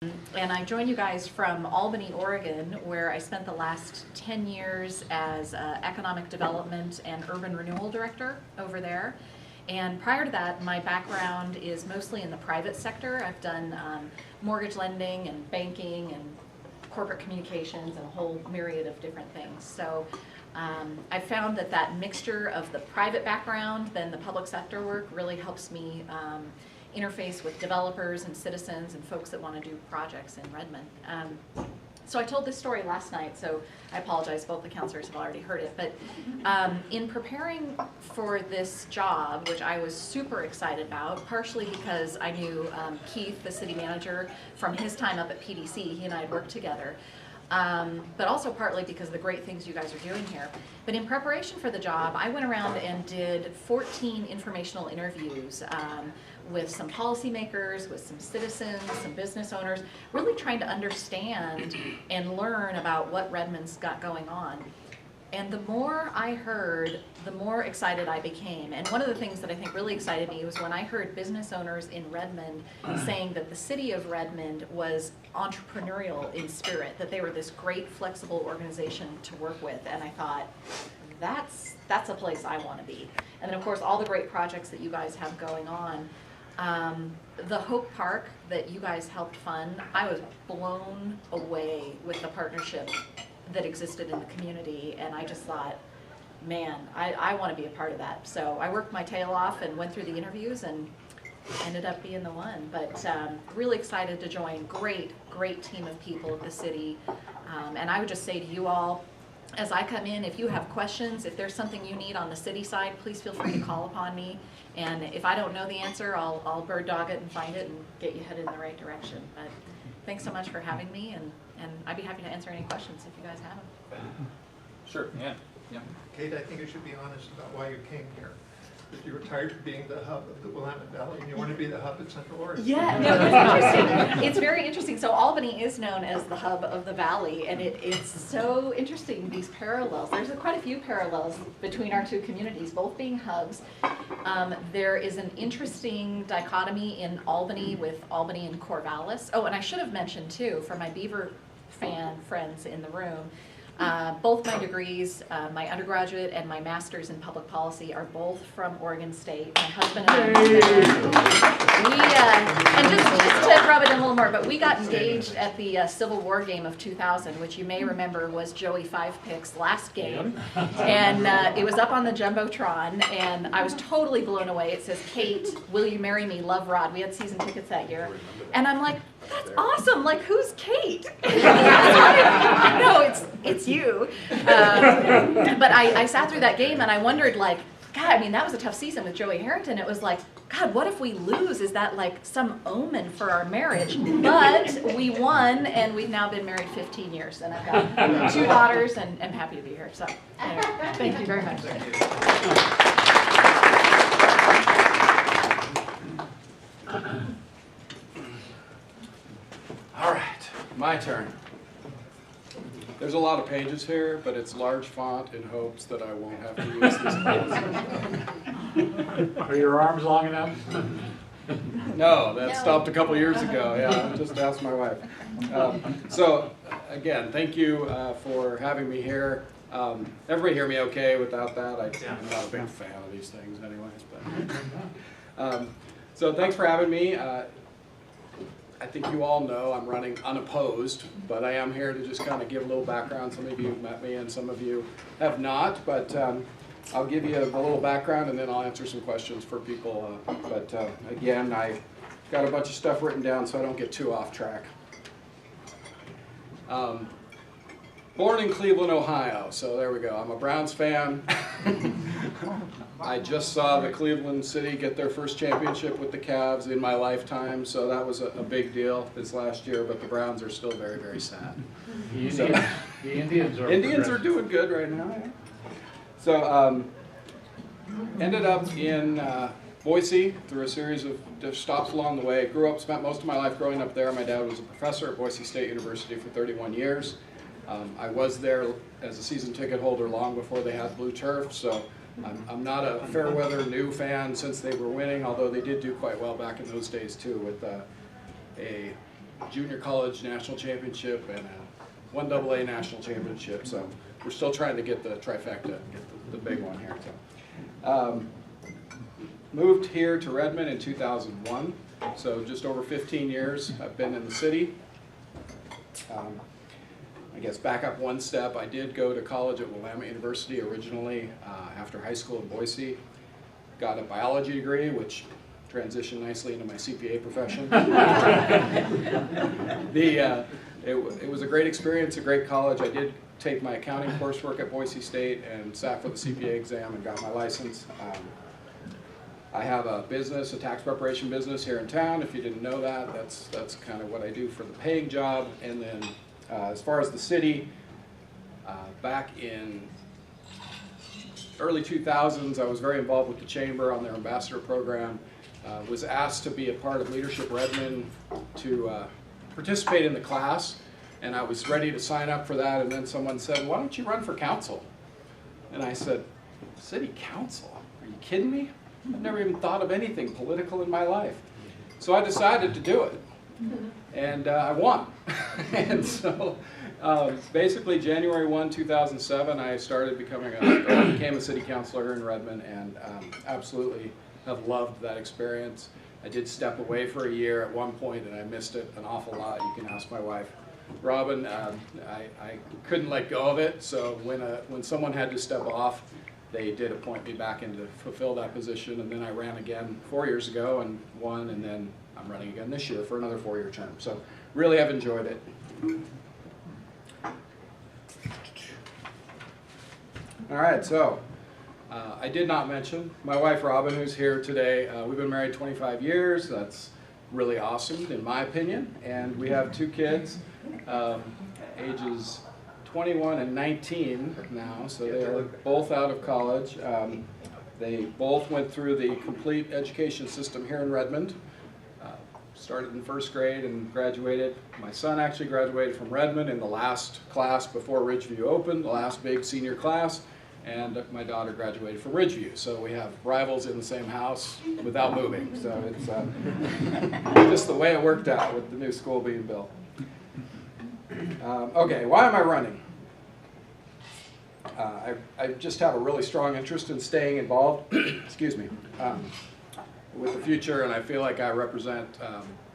And I joined you guys from Albany, Oregon, where I spent the last 10 years as Economic Development and Urban Renewal Director over there. And prior to that, my background is mostly in the private sector. I've done mortgage lending and banking and corporate communications and a whole myriad of different things. So I found that mixture of the private background, then the public sector work really helps me interface with developers and citizens and folks that want to do projects in Redmond. So I told this story last night, so I apologize, both the counselors have already heard it, but in preparing for this job, which I was super excited about, partially because I knew Keith, the city manager, from his time up at PDC, he and I had worked together, but also partly because of the great things you guys are doing here. But in preparation for the job, I went around and did 14 informational interviews with some policymakers, with some citizens, some business owners, really trying to understand and learn about what Redmond's got going on. And the more I heard, the more excited I became. And one of the things that I think really excited me was when I heard business owners in Redmond saying that the city of Redmond was entrepreneurial in spirit, that they were this great flexible organization to work with. And I thought, that's a place I want to be. And then of course all the great projects that you guys have going on. The Hope Park that you guys helped fund, I was blown away with the partnership that existed in the community, and I just thought, man, I want to be a part of that. So I worked my tail off and went through the interviews and ended up being the one. But really excited to join. Great team of people at the city. And I would just say to you all, as I come in, if you have questions, if there's something you need on the city side, please feel free to call upon me. And if I don't know the answer, I'll bird dog it and find it and get you headed in the right direction. But thanks so much for having me, and I'd be happy to answer any questions if you guys have them. Sure, yeah. Kate, I think you should be honest about why you came here. That you were tired of being the hub of the Willamette Valley and you want to be the hub at Central Oregon. Yeah, no, it's interesting. It's very interesting. So Albany is known as the hub of the valley, and it's so interesting, these parallels. There's quite a few parallels between our two communities, both being hubs. There is an interesting dichotomy in Albany with Albany and Corvallis. Oh, and I should have mentioned too, for my Beaver fan friends in the room, both my degrees, my undergraduate and my master's in public policy, are both from Oregon State. My husband and I, and just to rub it in a little more, but we got engaged at the Civil War game of 2000, which you may remember was Joey Five Pick's last game. And it was up on the Jumbotron, and I was totally blown away. It says, "Kate, will you marry me? Love, Rod." We had season tickets that year. And I'm like, that's awesome. Like, who's Kate? No, it's you. But I sat through that game and I wondered, like, God, I mean, that was a tough season with Joey Harrington. It was like, God, what if we lose? Is that like some omen for our marriage? But we won, and we've now been married 15 years, and I've got 2 daughters, and I'm happy to be here. So, anyway, thank you very much. Thank you. All right, my turn. There's a lot of pages here, but it's large font in hopes that I won't have to use this. Are your arms long enough? No, that stopped a couple years ago. Yeah, just asked my wife. So again, thank you for having me here. Everybody hear me okay without that? I'm not a big fan of these things anyways. But so thanks for having me. I think you all know I'm running unopposed, but I am here to just kind of give a little background. Some of you have met me and some of you have not, but I'll give you a little background and then I'll answer some questions for people. But again, I got a bunch of stuff written down so I don't get too off track. Born in Cleveland, Ohio, so there we go. I'm a Browns fan. I just saw the Cleveland City get their first championship with the Cavs in my lifetime, so that was a big deal this last year, but the Browns are still very, very sad. The Indians are doing good right now. Yeah. So ended up in Boise through a series of stops along the way. Grew up, spent most of my life growing up there. My dad was a professor at Boise State University for 31 years. I was there as a season ticket holder long before they had blue turf, so I'm not a Fairweather new fan since they were winning, although they did do quite well back in those days too with a junior college national championship and a 1AA national championship. So we're still trying to get the trifecta, get the big one here. So, moved here to Redmond in 2001. So just over 15 years I've been in the city. I guess back up one step, I did go to college at Willamette University originally after high school in Boise. Got a biology degree, which transitioned nicely into my CPA profession. It was a great experience, a great college. I did take my accounting coursework at Boise State and sat for the CPA exam and got my license. I have a business, a tax preparation business here in town. If you didn't know that, that's kind of what I do for the paying job. And then as far as the city, back in early 2000s, I was very involved with the Chamber on their ambassador program. Was asked to be a part of Leadership Redmond to participate in the class, and I was ready to sign up for that, and then someone said, why don't you run for council? And I said, city council? Are you kidding me? I've never even thought of anything political in my life. So I decided to do it, and I won. And so basically January 1, 2007, I became a city councilor here in Redmond, and absolutely have loved that experience. I did step away for a year at one point, and I missed it an awful lot. You can ask my wife, Robin. I couldn't let go of it, so when someone had to step off, they did appoint me back in to fulfill that position, and then I ran again 4 years ago and won, and then I'm running again this year for another 4-year term. So really have enjoyed it. All right, so I did not mention my wife Robin, who's here today. We've been married 25 years. That's really awesome in my opinion, and we have 2 kids, ages 21 and 19 now, so they're both out of college. They both went through the complete education system here in Redmond. Started in 1st grade and graduated. My son actually graduated from Redmond in the last class before Ridgeview opened, the last big senior class, and my daughter graduated from Ridgeview. So we have rivals in the same house without moving. So it's just the way it worked out with the new school being built. Okay, why am I running? I just have a really strong interest in staying involved, excuse me, with the future, and I feel like I represent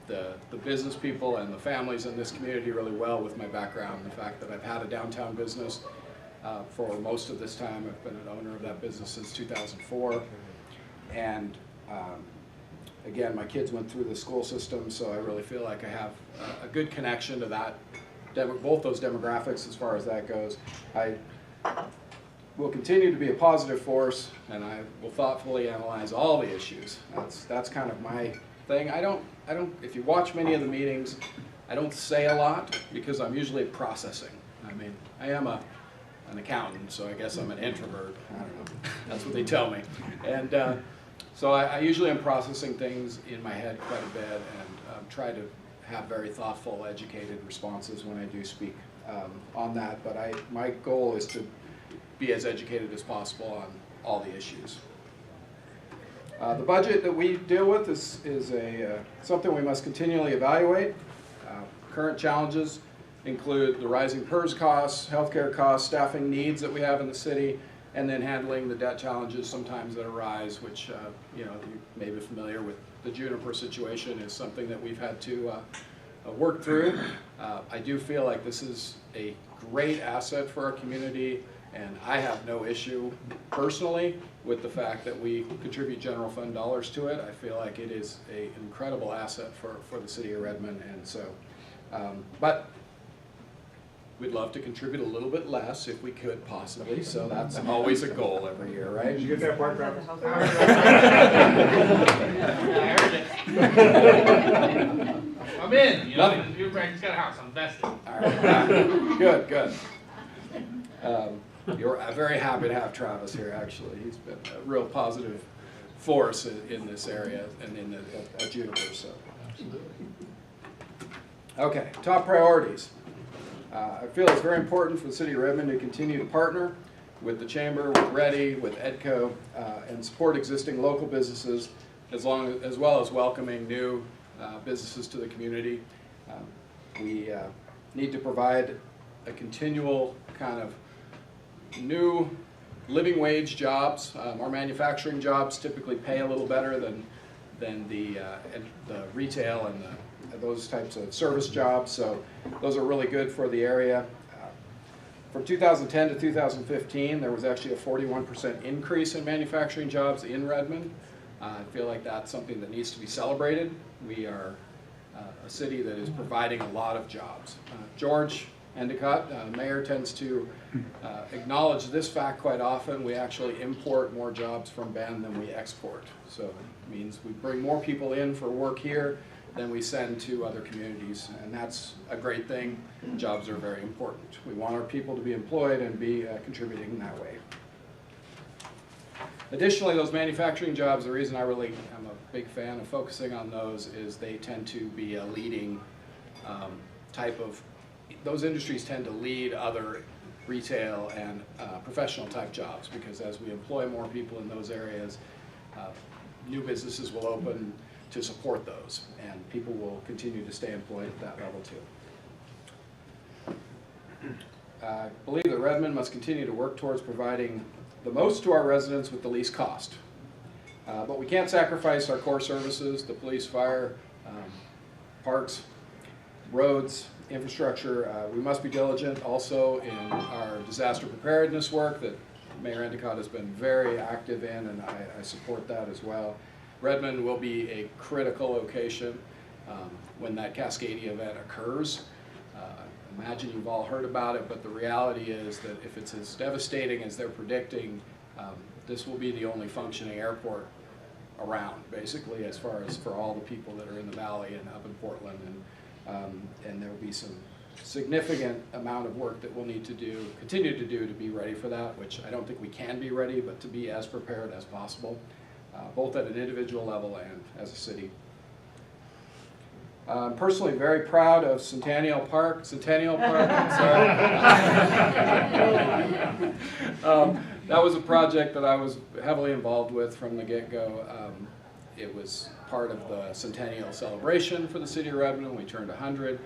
the business people and the families in this community really well with my background, the fact that I've had a downtown business for most of this time. I've been an owner of that business since 2004, and again, my kids went through the school system, so I really feel like I have a good connection to that, both those demographics as far as that goes. I will continue to be a positive force, and I will thoughtfully analyze all the issues. That's kind of my thing. I don't. If you watch many of the meetings, I don't say a lot because I'm usually processing. I mean, I am an accountant, so I guess I'm an introvert. I don't know. That's what they tell me. And so I usually am processing things in my head quite a bit, and try to have very thoughtful, educated responses when I do speak on that. But my goal is to be as educated as possible on all the issues. The budget that we deal with is something we must continually evaluate. Current challenges include the rising PERS costs, healthcare costs, staffing needs that we have in the city, and then handling the debt challenges sometimes that arise, which you may be familiar with. The Juniper situation is something that we've had to work through. I do feel like this is a great asset for our community, and I have no issue personally with the fact that we contribute general fund dollars to it. I feel like it is an incredible asset for the city of Redmond, and so, but we'd love to contribute a little bit less if we could possibly, so that's always a goal every year, right? Did you get that part, Travis? I'm in. You know, your brand's got a house. I'm vested. All right. Good, good. I'm very happy to have Travis here, actually. He's been a real positive force in this area and in the Juniper. So. Okay, top priorities. I feel it's very important for the city of Redmond to continue to partner with the Chamber, with READY, with EDCO, and support existing local businesses as well as welcoming new businesses to the community. We need to provide a continual kind of new living wage jobs. Our manufacturing jobs typically pay a little better than the retail and those types of service jobs, so those are really good for the area. From 2010 to 2015, there was actually a 41% increase in manufacturing jobs in Redmond. I feel like that's something that needs to be celebrated. We are a city that is providing a lot of jobs. George Endicott, mayor, tends to acknowledge this fact quite often. We actually import more jobs from Bend than we export. So it means we bring more people in for work here than we send to other communities, and that's a great thing. Jobs are very important. We want our people to be employed and be contributing that way. Additionally, those manufacturing jobs, the reason I'm a big fan of focusing on those is they tend to be a leading type of, those industries tend to lead other retail and professional type jobs, because as we employ more people in those areas, new businesses will open to support those, and people will continue to stay employed at that level too. I believe that Redmond must continue to work towards providing the most to our residents with the least cost. But we can't sacrifice our core services, the police, fire, parks, roads, infrastructure. We must be diligent also in our disaster preparedness work that Mayor Endicott has been very active in, and I support that as well. Redmond will be a critical location when that Cascadia event occurs. Imagine you've all heard about it, but the reality is that if it's as devastating as they're predicting, this will be the only functioning airport around, basically, as far as for all the people that are in the valley and up in Portland. And there will be some significant amount of work that we'll need to do, continue to do, to be ready for that, which I don't think we can be ready, but to be as prepared as possible, both at an individual level and as a city. I'm personally very proud of Centennial Park, I'm sorry. That was a project that I was heavily involved with from the get-go. It was part of the Centennial celebration for the city of Redmond. We turned 100,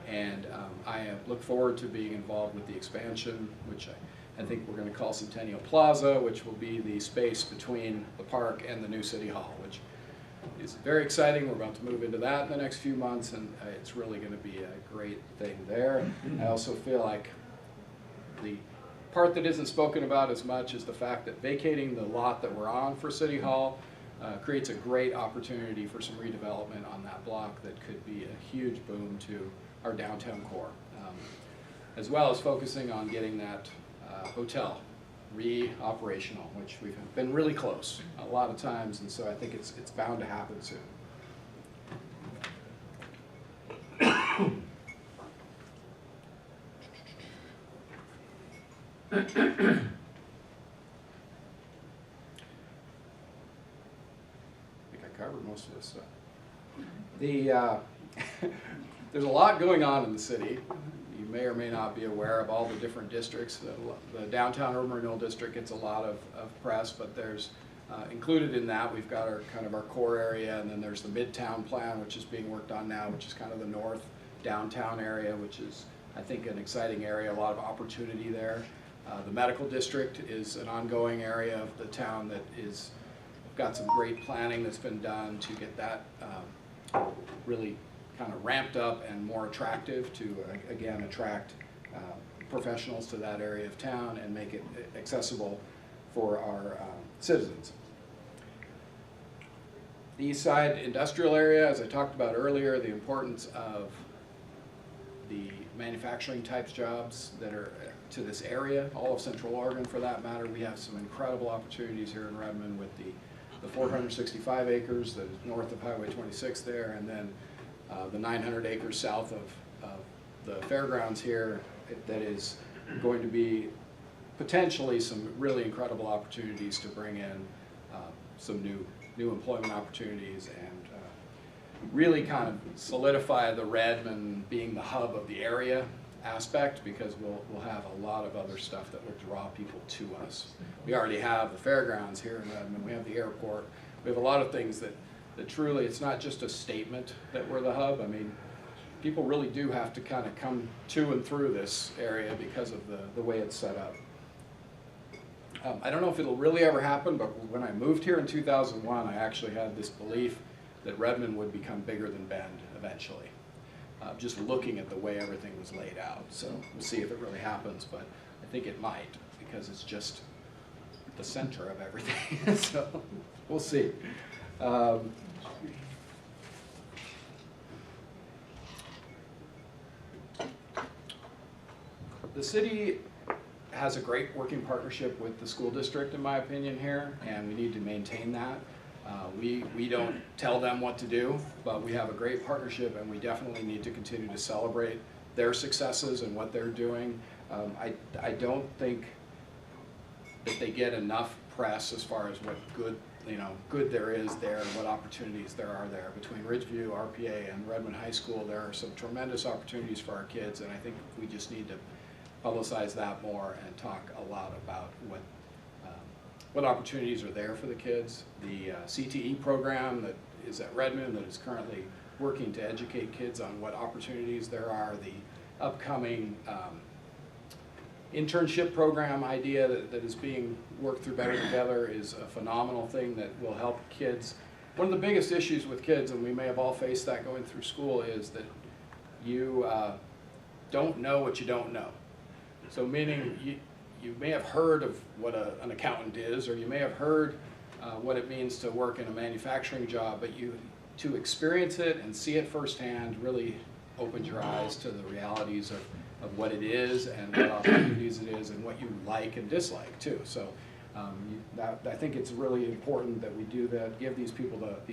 and I look forward to being involved with the expansion, which I think we're going to call Centennial Plaza, which will be the space between the park and the new city hall, which is very exciting. We're about to move into that in the next few months, and it's really going to be a great thing there. I also feel like the part that isn't spoken about as much is the fact that vacating the lot that we're on for City Hall creates a great opportunity for some redevelopment on that block that could be a huge boom to our downtown core, as well as focusing on getting that hotel re-operational, which we've been really close a lot of times, and so I think it's bound to happen soon. I think I covered most of this stuff. There's a lot going on in the city. You may or may not be aware of all the different districts. The downtown urban renewal district gets a lot of press, but there's included in that, we've got our kind of our core area, and then there's the Midtown plan, which is being worked on now, which is kind of the north downtown area, which is, I think, an exciting area, a lot of opportunity there. The medical district is an ongoing area of the town that is got some great planning that's been done to get that really kind of ramped up and more attractive to, again, attract professionals to that area of town and make it accessible for our citizens. The East Side industrial area, as I talked about earlier, the importance of the manufacturing types jobs that are to this area, all of Central Oregon for that matter. We have some incredible opportunities here in Redmond with the 465 acres that is north of Highway 26 there, and then the 900 acres south of the fairgrounds here that is going to be potentially some really incredible opportunities to bring in some new employment opportunities and really kind of solidify the Redmond being the hub of the area aspect, because we'll have a lot of other stuff that will draw people to us. We already have the fairgrounds here in Redmond, we have the airport, we have a lot of things that truly, it's not just a statement that we're the hub. I mean, people really do have to kind of come to and through this area because of the way it's set up. I don't know if it'll really ever happen, but when I moved here in 2001, I actually had this belief that Redmond would become bigger than Bend eventually. Just looking at the way everything was laid out. So we'll see if it really happens, but I think it might because it's just the center of everything. So we'll see. The city has a great working partnership with the school district, in my opinion, here, and we need to maintain that. We don't tell them what to do, but we have a great partnership, and we definitely need to continue to celebrate their successes and what they're doing. I don't think that they get enough press as far as what good there is there, and what opportunities there are there. Between Ridgeview, RPA, and Redmond High School, there are some tremendous opportunities for our kids, and I think we just need to publicize that more and talk a lot about what opportunities are there for the kids. The CTE program that is at Redmond that is currently working to educate kids on what opportunities there are. The upcoming internship program idea that is being worked through Better Together is a phenomenal thing that will help kids. One of the biggest issues with kids, and we may have all faced that going through school, is that you don't know what you don't know. So meaning you may have heard of what an accountant is, or you may have heard what it means to work in a manufacturing job, but to experience it and see it firsthand really opens your eyes to the realities of what it is and what opportunities it is and what you like and dislike too. So I think it's really important that we do that, give these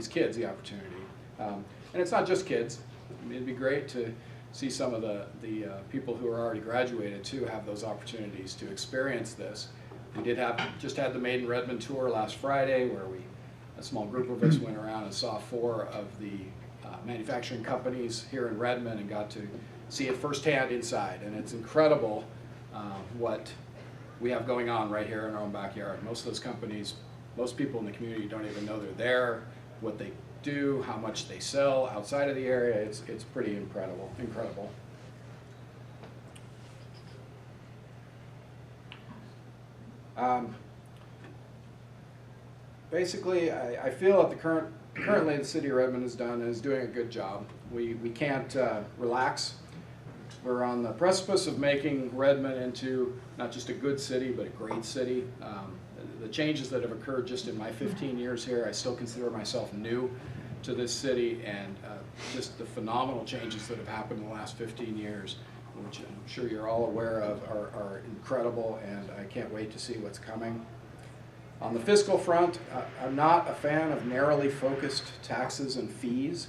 kids the opportunity. And it's not just kids. I mean, it'd be great to see some of the people who are already graduated too have those opportunities to experience this. We just had the Made in Redmond tour last Friday, where a small group of us went around and saw 4 of the manufacturing companies here in Redmond and got to see it firsthand inside. And it's incredible what we have going on right here in our own backyard. Most of those companies, most people in the community don't even know they're there, what they do, how much they sell outside of the area. It's pretty incredible. Basically, I feel that currently the city of Redmond is doing a good job. We can't relax. We're on the precipice of making Redmond into not just a good city, but a great city. The changes that have occurred just in my 15 years here, I still consider myself new to this city, and just the phenomenal changes that have happened in the last 15 years, which I'm sure you're all aware of, are incredible, and I can't wait to see what's coming. On the fiscal front, I'm not a fan of narrowly focused taxes and fees,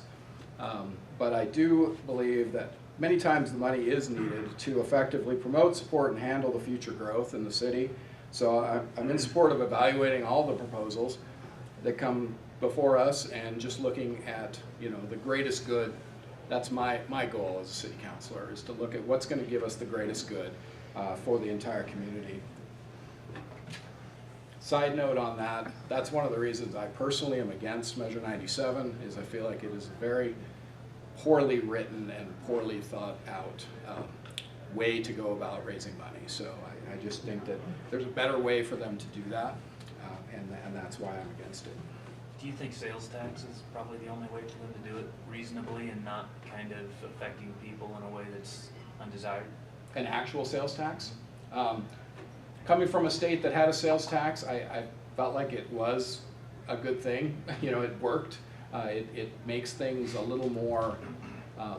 but I do believe that many times the money is needed to effectively promote, support, and handle the future growth in the city. So I'm in support of evaluating all the proposals that come before us and just looking at the greatest good. That's my goal as a city councilor, is to look at what's going to give us the greatest good for the entire community. Side note on that, that's one of the reasons I personally am against Measure 97, is I feel like it is a very poorly written and poorly thought out way to go about raising money. So I just think that there's a better way for them to do that, and that's why I'm against it. Do you think sales tax is probably the only way for them to do it reasonably and not kind of affecting people in a way that's undesired? An actual sales tax? Coming from a state that had a sales tax, I felt like it was a good thing. It worked. It makes things a little more,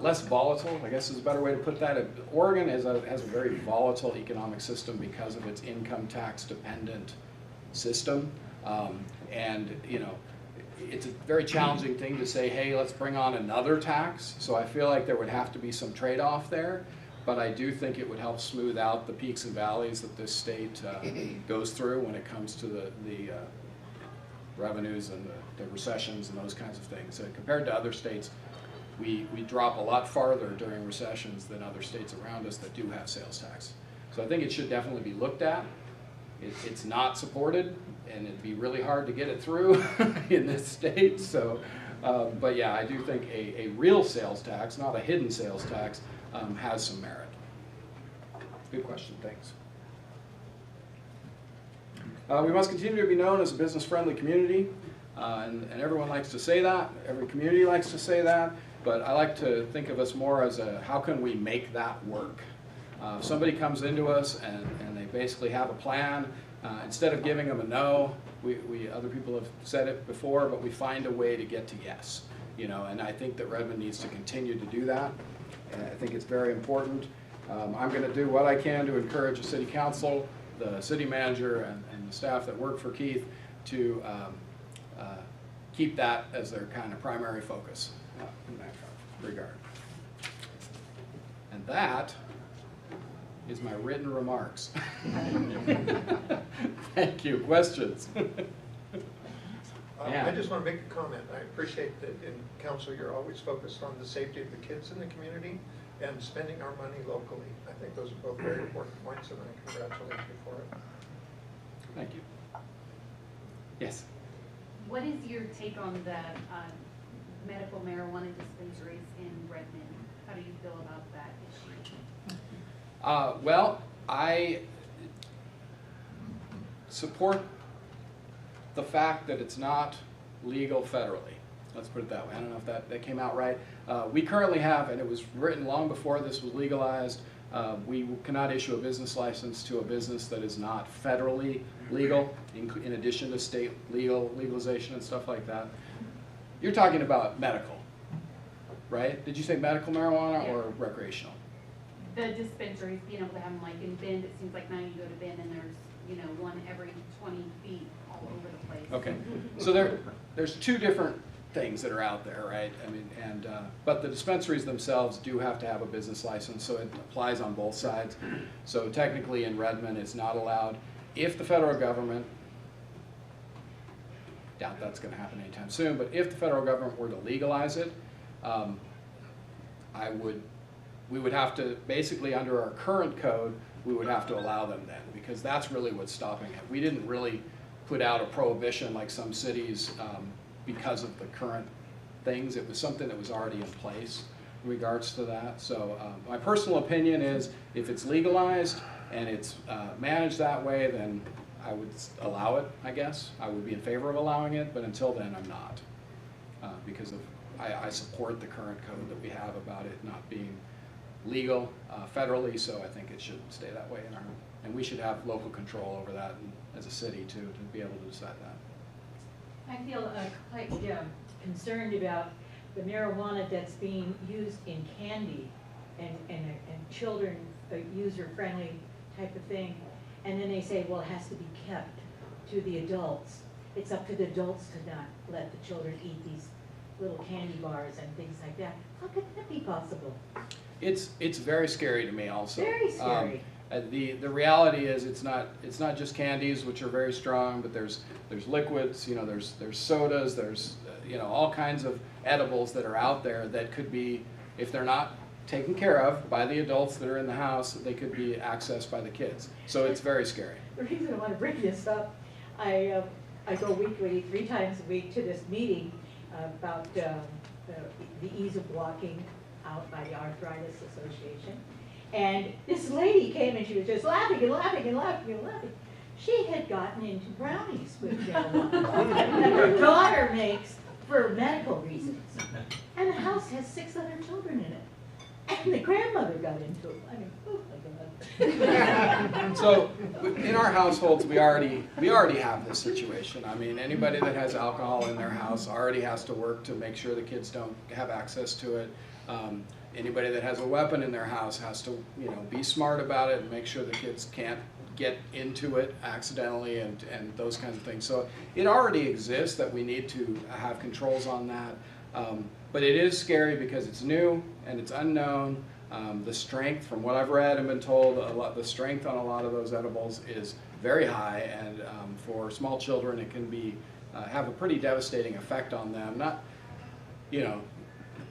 less volatile, I guess is a better way to put that. Oregon has a very volatile economic system because of its income tax dependent system. It's a very challenging thing to say, hey, let's bring on another tax. So I feel like there would have to be some trade-off there. But I do think it would help smooth out the peaks and valleys that this state goes through when it comes to the revenues and the recessions and those kinds of things. Compared to other states, we drop a lot farther during recessions than other states around us that do have sales tax. So I think it should definitely be looked at. It's not supported, and it'd be really hard to get it through in this state. So But yeah, I do think a real sales tax, not a hidden sales tax, has some merit. Good question, thanks. We must continue to be known as a business-friendly community, and everyone likes to say that. Every community likes to say that, but I like to think of us more as a, how can we make that work? If somebody comes into us and they basically have a plan, instead of giving them a no, other people have said it before, but we find a way to get to yes. You know, and I think that Redmond needs to continue to do that. And I think it's very important. I'm going to do what I can to encourage the city council, the city manager, and the staff that work for Keith to keep that as their kind of primary focus in that regard. And that is my written remarks. Thank you. Questions? Yeah. I just want to make a comment. I appreciate that in council you're always focused on the safety of the kids in the community and spending our money locally. I think those are both very important points, and I congratulate you for it. Thank you. Yes? What is your take on the medical marijuana dispensaries in Redmond? How do you feel about that issue? Well, I support the fact that it's not legal federally. Let's put it that way. I don't know if that came out right. We currently have, and it was written long before this was legalized, we cannot issue a business license to a business that is not federally legal, in addition to state legalization and stuff like that. You're talking about medical, right? Did you say medical marijuana or recreational? The dispensaries, being able to have them like in Bend, it seems like now you go to Bend and there's, you know, one every 20 feet all over the place. Okay, so there's two different things that are out there, right? I mean, but the dispensaries themselves do have to have a business license, so it applies on both sides. So technically in Redmond, it's not allowed. If the federal government, doubt that's going to happen anytime soon, but if the federal government were to legalize it, we would have to, basically under our current code, we would have to allow them then, because that's really what's stopping it. We didn't really put out a prohibition like some cities because of the current things. It was something that was already in place in regards to that. So my personal opinion is if it's legalized and it's managed that way, then I would allow it, I guess. I would be in favor of allowing it, but until then I'm not. Because I support the current code that we have about it not being legal federally, so I think it should stay that way and we should have local control over that as a city too, to be able to decide that. I feel quite concerned about the marijuana that's being used in candy and children, user-friendly type of thing. And then they say, well, it has to be kept to the adults. It's up to the adults to not let the children eat these little candy bars and things like that. How could that be possible? It's very scary to me also. Very scary. The reality is it's not just candies, which are very strong, but there's liquids, you know, there's sodas, there's you know, all kinds of edibles that are out there that could be, if they're not taken care of by the adults that are in the house, they could be accessed by the kids. So it's very scary. The reason I want to bring this up, I go weekly, 3 times a week, to this meeting about the ease of walking out by the Arthritis Association. And this lady came and she was just laughing and laughing and laughing and laughing. She had gotten into brownies with marijuana that her daughter makes for medical reasons. And the house has 6 other children in it. And the grandmother got into it. I mean, oh my God. So in our households, we already have this situation. I mean, anybody that has alcohol in their house already has to work to make sure the kids don't have access to it. Anybody that has a weapon in their house has to, you know, be smart about it and make sure the kids can't get into it accidentally and those kinds of things. So it already exists that we need to have controls on that. But it is scary because it's new and it's unknown. The strength, from what I've read and been told, the strength on a lot of those edibles is very high, and for small children it can be have a pretty devastating effect on them. Not, you know,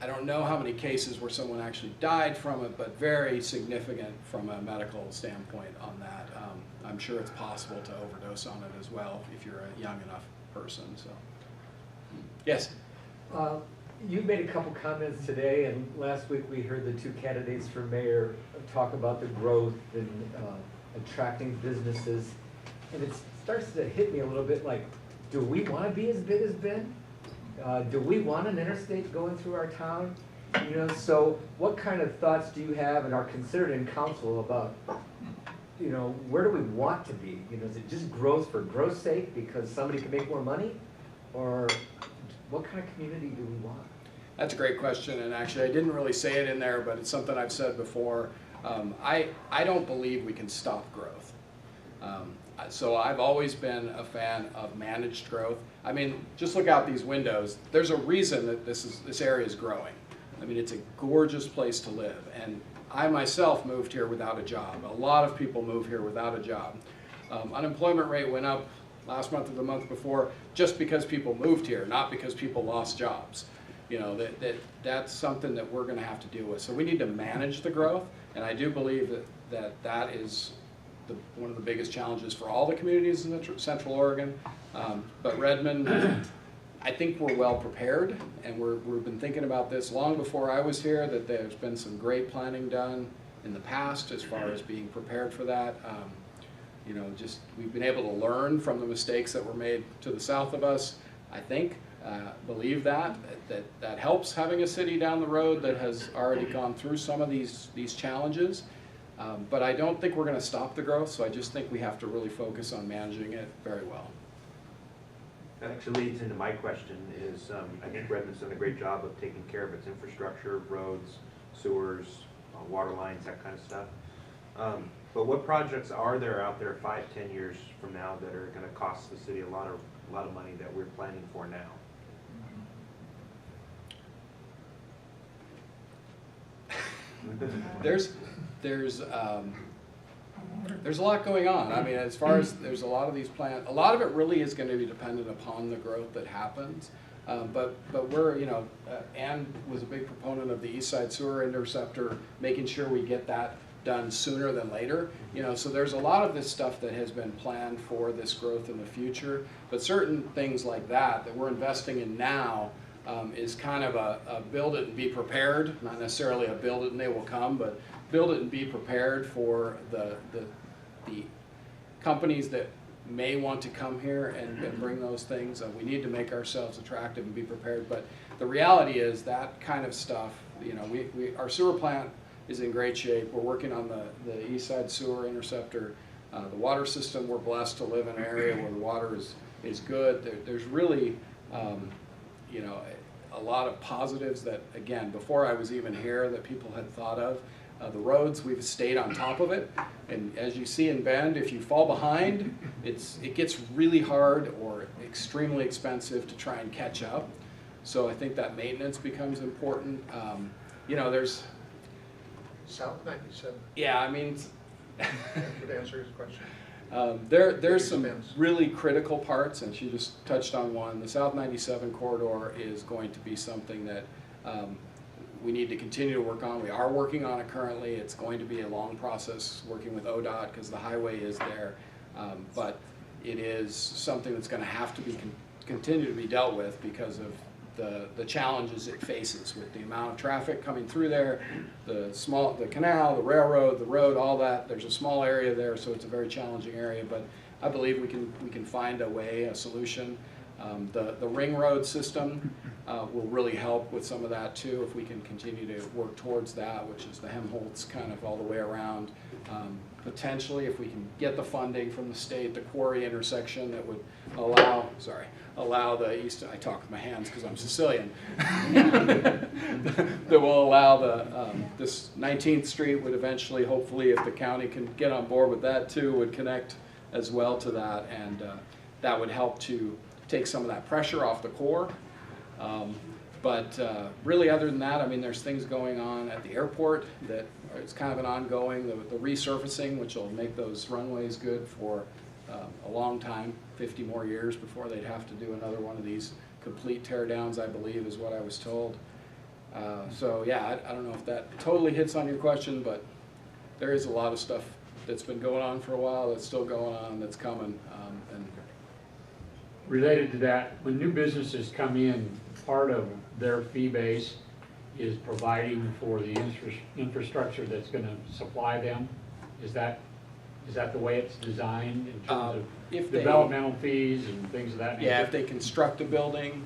I don't know how many cases where someone actually died from it, but very significant from a medical standpoint on that. I'm sure it's possible to overdose on it as well if you're a young enough person. So, yes? You made a couple comments today, and last week we heard the two candidates for mayor talk about the growth and attracting businesses. And it starts to hit me a little bit like, do we want to be as big as Ben? Do we want an interstate going through our town? You know, so what kind of thoughts do you have and are considered in council about, you know, where do we want to be? You know, is it just growth for growth's sake because somebody can make more money? Or what kind of community do we want? That's a great question, and actually I didn't really say it in there, but it's something I've said before. I don't believe we can stop growth. So I've always been a fan of managed growth. I mean, just look out these windows. There's a reason that this area is growing. I mean, it's a gorgeous place to live, and I myself moved here without a job. A lot of people move here without a job. Unemployment rate went up last month or the month before just because people moved here, not because people lost jobs. You know, that's something that we're going to have to deal with. So we need to manage the growth, and I do believe that is one of the biggest challenges for all the communities in Central Oregon. But Redmond, I think we're well prepared, and we've been thinking about this long before I was here, that there's been some great planning done in the past as far as being prepared for that. You know, just we've been able to learn from the mistakes that were made to the south of us, I think. Believe that helps having a city down the road that has already gone through some of these challenges. But I don't think we're going to stop the growth, so I just think we have to really focus on managing it very well. That actually leads into my question is, I think Redmond's done a great job of taking care of its infrastructure, roads, sewers, water lines, that kind of stuff. But what projects are there out there 5-10 years from now that are going to cost the city a lot of money that we're planning for now? There's a lot going on. I mean, as far as there's a lot of these plans, a lot of it really is going to be dependent upon the growth that happens. But we're, you know, Ann was a big proponent of the East Side Sewer Interceptor, making sure we get that done sooner than later. You know, so there's a lot of this stuff that has been planned for this growth in the future. But certain things like that we're investing in now is kind of a build it and be prepared, not necessarily a build it and they will come, but build it and be prepared for the companies that may want to come here and bring those things. We need to make ourselves attractive and be prepared. But the reality is that kind of stuff, you know, our sewer plant is in great shape. We're working on the East Side Sewer Interceptor. The water system, we're blessed to live in an area where the water is good. There's really, you know, a lot of positives that, again, before I was even here, that people had thought of. The roads, we've stayed on top of it, and as you see in Bend, if you fall behind, it gets really hard or extremely expensive to try and catch up. So I think that maintenance becomes important. You know, there's South 97. Yeah, I mean, Could answer his question. there's some really critical parts, and she just touched on one. The South 97 corridor is going to be something that we need to continue to work on. We are working on it currently. It's going to be a long process working with ODOT because the highway is there, but it is something that's going to have to be continue to be dealt with because of the challenges it faces with the amount of traffic coming through there, the canal, the railroad, the road, all that. There's a small area there, so it's a very challenging area, but I believe we can find a way, a solution. The ring road system will really help with some of that too if we can continue to work towards that, which is the Helmholtz kind of all the way around. Potentially, if we can get the funding from the state, the quarry intersection that would allow the east, I talk with my hands because I'm Sicilian, that will allow this 19th Street would eventually, hopefully, if the county can get on board with that too, would connect as well to that, and that would help to take some of that pressure off the core. But really, other than that, I mean, there's things going on at the airport that it's kind of an ongoing, the resurfacing, which will make those runways good for a long time, 50 more years before they'd have to do another one of these complete tear downs, I believe, is what I was told. So yeah, I don't know if that totally hits on your question, but there is a lot of stuff that's been going on for a while, that's still going on, that's coming. And Related to that, when new businesses come in, part of their fee base is providing for the infrastructure that's gonna supply them. Is that the way it's designed in terms If of they- developmental fees and things of that nature? Yeah, if they construct a building,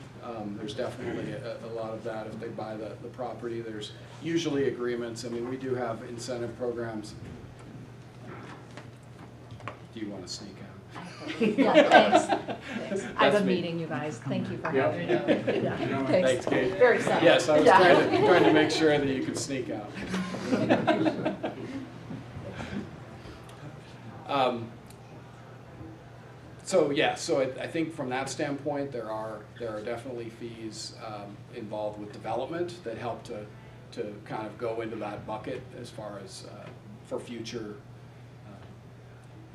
there's definitely a lot of that. If they buy the property, there's usually agreements. I mean, we do have incentive programs. Do you want to sneak out? Yeah, thanks. Thanks. I have That's a me. meeting, you guys. Thank you for Yeah. having me. Yeah, Thanks, Kate. Very sad. Yes, I was Yeah. trying to make sure that you could sneak out. So yeah, so I think from that standpoint, there are definitely fees involved with development that help to kind of go into that bucket as far as for future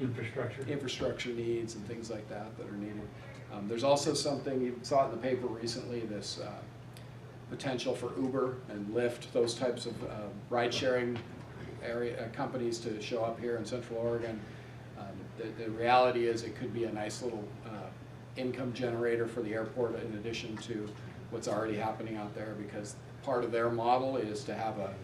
infrastructure needs and things like that that are needed. There's also something, you saw it in the paper recently, this potential for Uber and Lyft, those types of ride-sharing companies to show up here in Central Oregon. The reality is it could be a nice little income generator for the airport in addition to what's already happening out there, because part of their model is to have a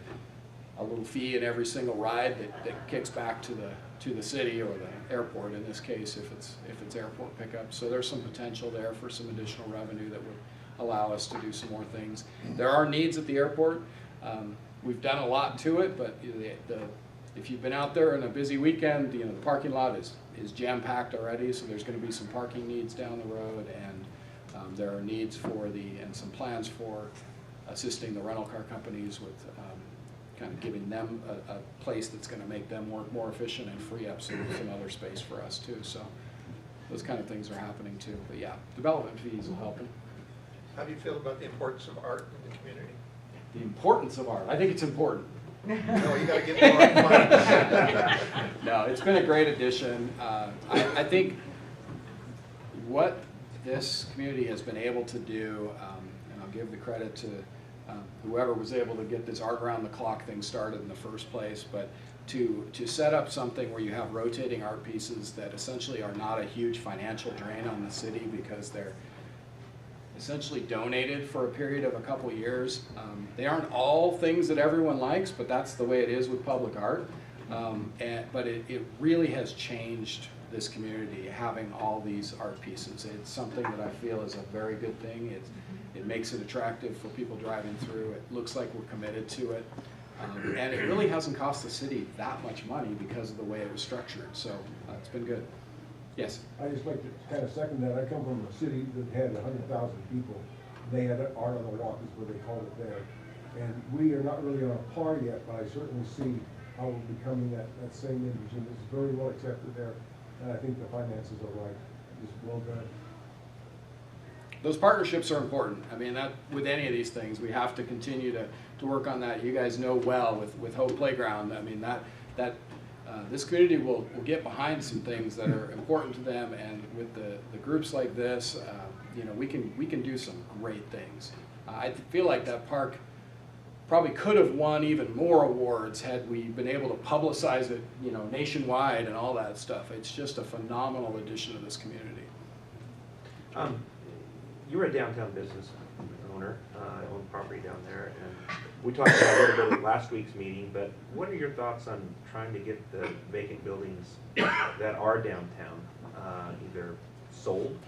little fee in every single ride that kicks back to the city or the airport in this case if it's airport pickup. So there's some potential there for some additional revenue that would allow us to do some more things. There are needs at the airport. We've done a lot to it, but if you've been out there on a busy weekend, the parking lot is jam-packed already, so there's going to be some parking needs down the road, and there are needs and some plans for assisting the rental car companies with kind of giving them a place that's going to make them work more efficient and free up some other space for us too. So those kind of things are happening too. But yeah, development fees will help. How do you feel about the importance of art in the community? The importance of art. I think it's important. No, you gotta get more art. No, it's been a great addition. I think what this community has been able to do, and I'll give the credit to whoever was able to get this art around the clock thing started in the first place, but to set up something where you have rotating art pieces that essentially are not a huge financial drain on the city because they're essentially donated for a period of a couple years. They aren't all things that everyone likes, but that's the way it is with public art. But it really has changed this community, having all these art pieces. It's something that I feel is a very good thing. It makes it attractive for people driving through. It looks like we're committed to it. And it really hasn't cost the city that much money because of the way it was structured. So it's been good. Yes? I just like to kind of second that. I come from a city that had 100,000 people. They had art on the walk is what they called it there. And we are not really on a par yet, but I certainly see how we're becoming that same image. And it's very well accepted there. And I think the finances are right. Just well done. Those partnerships are important. I mean, that with any of these things, we have to continue to work on that. You guys know well with Hope Playground. I mean, this community will get behind some things that are important to them, and with the groups like this, we can do some great things. I feel like that park probably could have won even more awards had we been able to publicize it, nationwide and all that stuff. It's just a phenomenal addition to this community. You're a downtown business owner, own property down there, and we talked about a little bit at last week's meeting, but what are your thoughts on trying to get the vacant buildings that are downtown either sold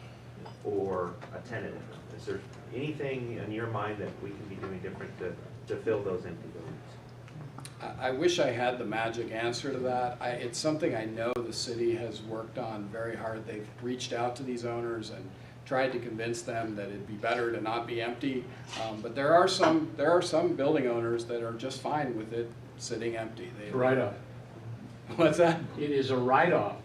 or a tenant? Is there anything in your mind that we can be doing different to fill those empty buildings? I wish I had the magic answer to that. It's something I know the city has worked on very hard. They've reached out to these owners and tried to convince them that it'd be better to not be empty. But there are some building owners that are just fine with it sitting empty. Write-off. What's that? It is a write-off.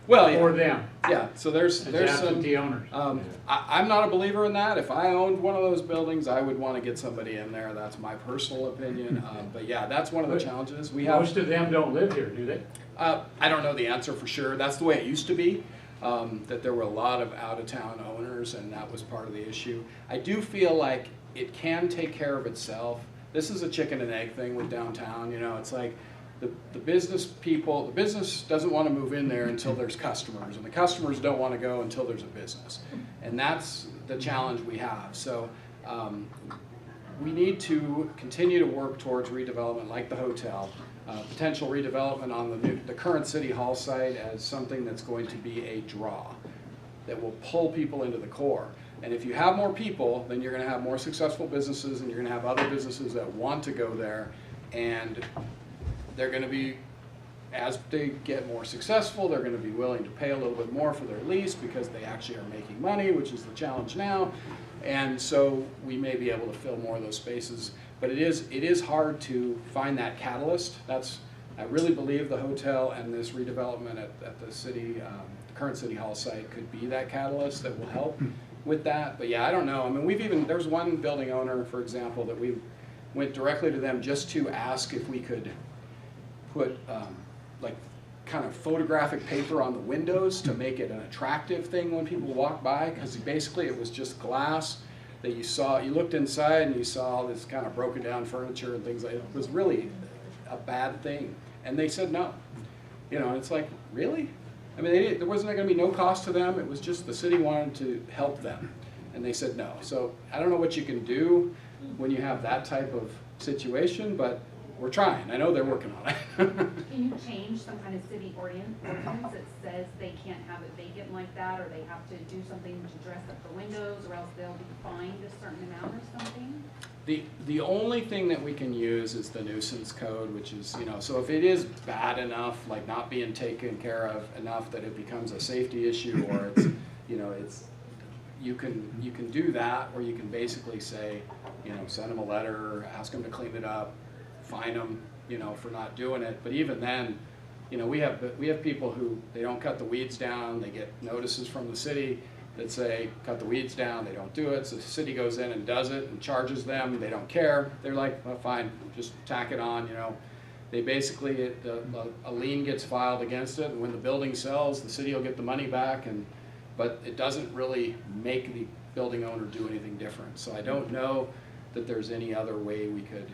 Well, for them. Yeah. So there's some absentee owners. I'm not a believer in that. If I owned one of those buildings, I would want to get somebody in there. That's my personal opinion. But yeah, that's one of the challenges we have. Most of them don't live here, do they? I don't know the answer for sure. That's the way it used to be. That there were a lot of out-of-town owners, and that was part of the issue. I do feel like it can take care of itself. This is a chicken and egg thing with downtown. It's like the business people, the business doesn't want to move in there until there's customers, and the customers don't want to go until there's a business. And that's the challenge we have. So we need to continue to work towards redevelopment like the hotel, potential redevelopment on the current City Hall site as something that's going to be a draw that will pull people into the core. And if you have more people, then you're going to have more successful businesses, and you're going to have other businesses that want to go there, and they're going to be, as they get more successful, they're going to be willing to pay a little bit more for their lease because they actually are making money, which is the challenge now. And so we may be able to fill more of those spaces, but it is hard to find that catalyst. I really believe the hotel and this redevelopment at the city, the current City Hall site could be that catalyst that will help with that. But yeah, I don't know. I mean, there's one building owner, for example, that we went directly to them just to ask if we could put like kind of photographic paper on the windows to make it an attractive thing when people walk by, because basically it was just glass that you looked inside and you saw all this kind of broken down furniture and things like that. It was really a bad thing. And they said no. You know, it's like, really? I mean, there wasn't going to be no cost to them. It was just the city wanted to help them. And they said no. So I don't know what you can do when you have that type of situation, but we're trying. I know they're working on it. Can you change some kind of city ordinance that says they can't have it vacant like that, or they have to do something to dress up the windows, or else they'll be fined a certain amount or something? The only thing that we can use is the nuisance code, which is, you know, so if it is bad enough, like not being taken care of enough that it becomes a safety issue, or it's, you know, you can do that, or you can basically say, you know, send them a letter, ask them to clean it up, fine them, you know, for not doing it. But even then, you know, we have people who, they don't cut the weeds down, they get notices from the city that say cut the weeds down, they don't do it, so the city goes in and does it and charges them, they don't care. They're like, well, fine, just tack it on, you know. They basically, a lien gets filed against it, and when the building sells, the city will get the money back, but it doesn't really make the building owner do anything different. So I don't know that there's any other way we could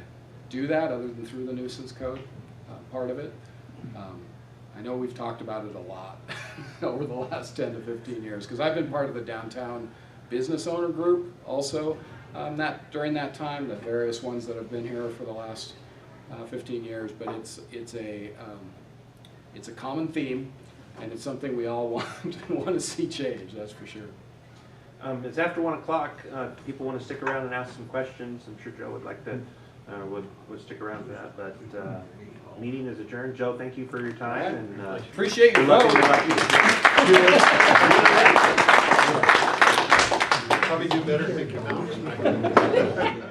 do that other than through the nuisance code part of it. I know we've talked about it a lot over the last 10 to 15 years, because I've been part of the downtown business owner group also during that time, the various ones that have been here for the last 15 years, but it's a common theme, and it's something we all want to see change, that's for sure. It's after 1 o'clock. People want to stick around and ask some questions. I'm sure Joe would like to, would stick around for that, but meeting is adjourned. Joe, thank you for your time. And appreciate your vote. Probably do better thinking now.